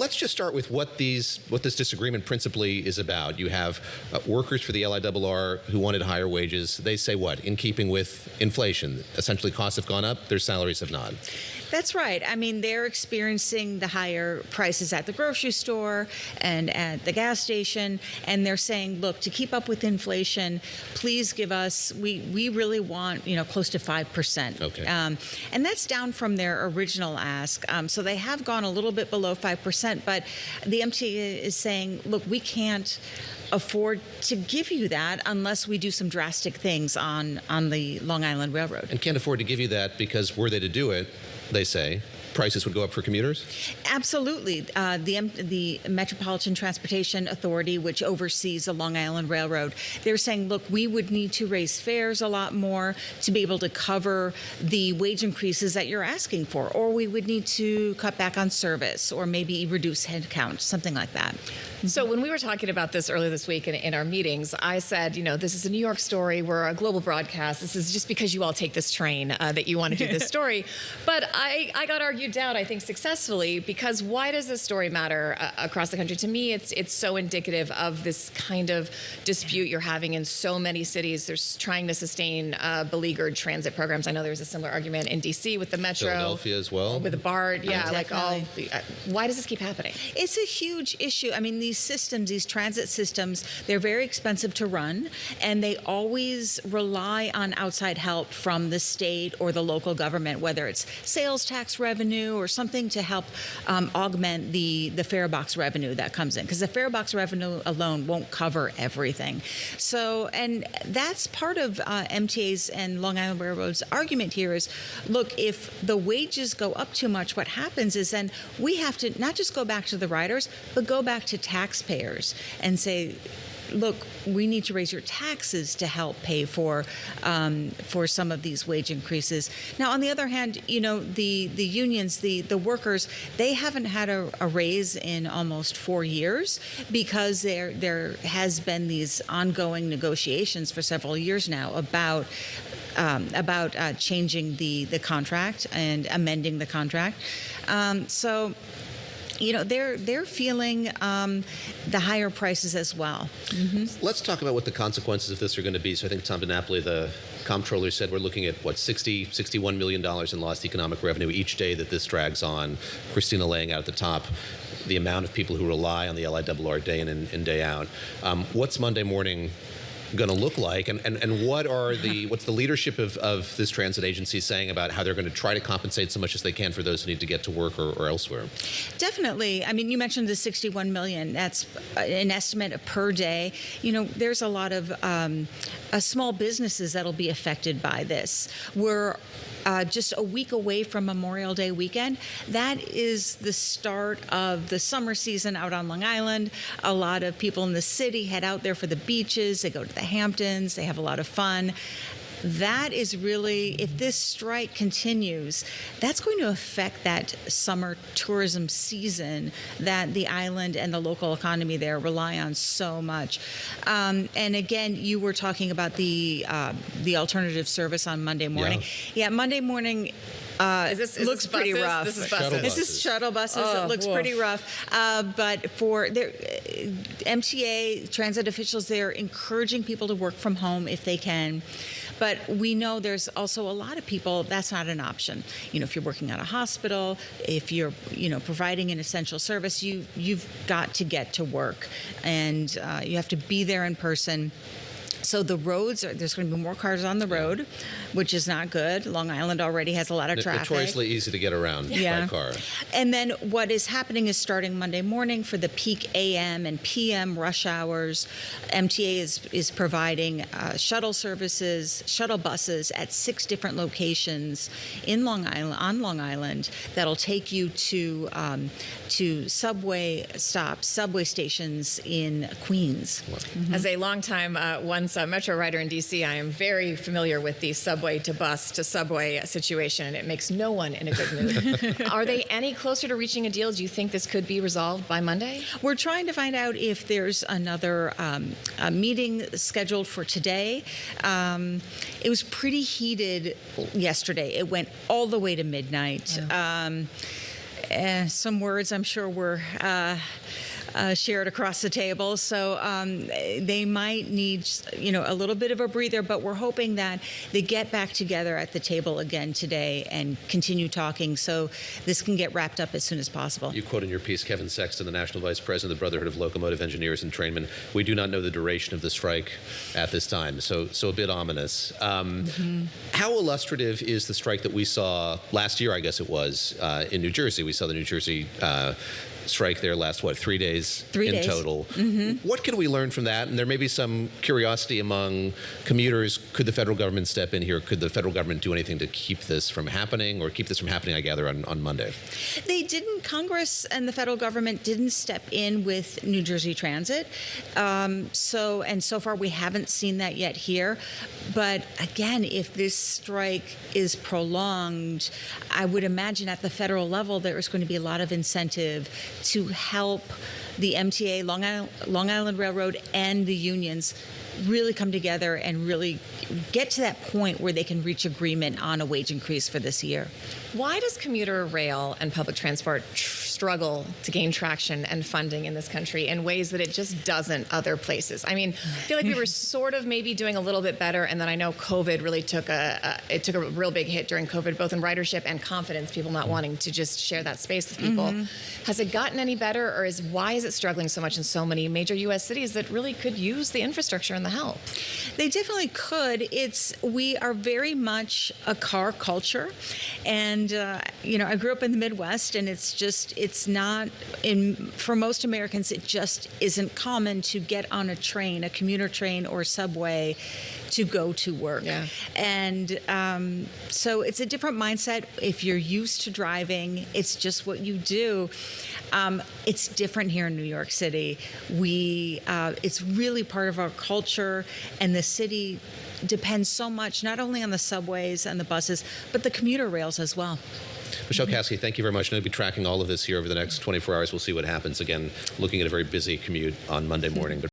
let's just start with what this disagreement principally is about. You have workers for the LIRR who wanted higher wages. They say what? In keeping with inflation. Essentially, costs have gone up, their salaries have not. That's right. I mean, they're experiencing the higher prices at the grocery store and at the gas station, and they're saying, look, to keep up with inflation, please give us, we really want, close to 5%. Okay. And that's down from their original ask. So they have gone a little bit below 5%, but the MTA is saying, look, we can't afford to give you that unless we do some drastic things on the Long Island Railroad. And can't afford to give you that because were they to do it, they say, prices would go up for commuters? Absolutely. The Metropolitan Transportation Authority, which oversees the Long Island Railroad, they're saying, look, we would need to raise fares a lot more to be able to cover the wage increases that you're asking for, or we would need to cut back on service or maybe reduce headcount, something like that. So when we were talking about this earlier this week in our meetings, I said, this is a New York story. We're a global broadcast. This is just because you all take this train that you want to do this story. But I got argued down, I think, successfully, because why does this story matter across the country? To me, it's so indicative of this kind of dispute you're having in so many cities. They're trying to sustain beleaguered transit programs. I know there was a similar argument in D.C. with the Metro. Philadelphia as well. With the BART. Yeah, why does this keep happening? It's a huge issue. I mean, these transit systems, they're very expensive to run, and they always rely on outside help from the state or the local government, whether it's sales tax revenue or something to help augment the fare box revenue that comes in, because the fare box revenue alone won't cover everything. So, and that's part of MTA's and Long Island Railroad's argument here is, look, if the wages go up too much, what happens is then we have to not just go back to the riders, but go back to taxpayers and say, look, we need to raise your taxes to help pay for some of these wage increases. Now, on the other hand, the unions, the workers, they haven't had a raise in almost 4 years because there has been these ongoing negotiations for several years now about changing the contract and amending the contract. So they're feeling the higher prices as well. Mm-hmm. Let's talk about what the consequences of this are going to be. So I think Tom DiNapoli, the comptroller, said we're looking at, $61 million in lost economic revenue each day that this drags on. Christina laying out at the top the amount of people who rely on the LIRR day in and day out. What's Monday morning going to look like, and what's the leadership of this transit agency saying about how they're going to try to compensate so much as they can for those who need to get to work or elsewhere? Definitely. I mean, you mentioned the 61 million. That's an estimate per day. There's a lot of small businesses that'll be affected by this. We're just a week away from Memorial Day weekend. That is the start of the summer season out on Long Island. A lot of people in the city head out there for the beaches. They go to the Hamptons. They have a lot of fun. That is really, if this strike continues, that's going to affect that summer tourism season that the island and the local economy there rely on so much. And again, you were talking about the alternative service on Monday morning. Yeah, Monday morning. Looks pretty rough. This is shuttle buses. It looks pretty rough. But for MTA transit officials, they're encouraging people to work from home if they can. But we know there's also a lot of people that's not an option. If you're working at a hospital, if you're providing an essential service, you've got to get to work, and you have to be there in person. So the roads, there's going to be more cars on the road, which is not good. Long Island already has a lot of traffic. Notoriously easy to get around by car. And then what is happening is starting Monday morning for the peak AM and PM rush hours, MTA is providing shuttle services, shuttle buses at 6 different locations on Long Island that'll take you to subway stops, subway stations in Queens. Mm-hmm. As a longtime once Metro rider in D.C., I am very familiar with the subway to bus to subway situation. It makes no one in a good mood. Are they any closer to reaching a deal? Do you think this could be resolved by Monday? We're trying to find out if there's another meeting scheduled for today. It was pretty heated yesterday. It went all the way to midnight. Yeah. some words I'm sure were shared across the table. So they might need, a little bit of a breather, but we're hoping that they get back together at the table again today and continue talking so this can get wrapped up as soon as possible. You quote in your piece Kevin Sexton, the National Vice President of the Brotherhood of Locomotive Engineers and Trainmen. We do not know the duration of the strike at this time, so a bit ominous. How illustrative is the strike that we saw last year, I guess it was, in New Jersey? We saw the New Jersey strike there last, 3 days? 3 days. In total. What can we learn from that? And there may be some curiosity among commuters. Could the federal government step in here? Could the federal government do anything to keep this from happening, or keep this from happening, I gather, on Monday? They didn't. Congress and the federal government didn't step in with New Jersey Transit. So far we haven't seen that yet here. But again, if this strike is prolonged, I would imagine at the federal level there is going to be a lot of incentive to help the MTA, Long Island Railroad, and the unions really come together and really get to that point where they can reach agreement on a wage increase for this year. Why does commuter rail and public transport struggle to gain traction and funding in this country in ways that it just doesn't other places? I mean, I feel like we were sort of maybe doing a little bit better, and then I know COVID really took a real big hit during COVID, both in ridership and confidence, people not wanting to just share that space with people. Has it gotten any better, or why is it struggling so much in so many major U.S. cities that really could use the infrastructure and the help? They definitely could. We are very much a car culture, and I grew up in the Midwest, and it's not for most Americans. It just isn't common to get on a train, a commuter train or subway, to go to work. Yeah. And so it's a different mindset. If you're used to driving, it's just what you do. It's different here in New York City. It's really part of our culture, and the city depends so much not only on the subways and the buses, but the commuter rails as well. Michelle Kaske, thank you very much. And I'll be tracking all of this here over the next 24 hours. We'll see what happens. Again, looking at a very busy commute on Monday morning.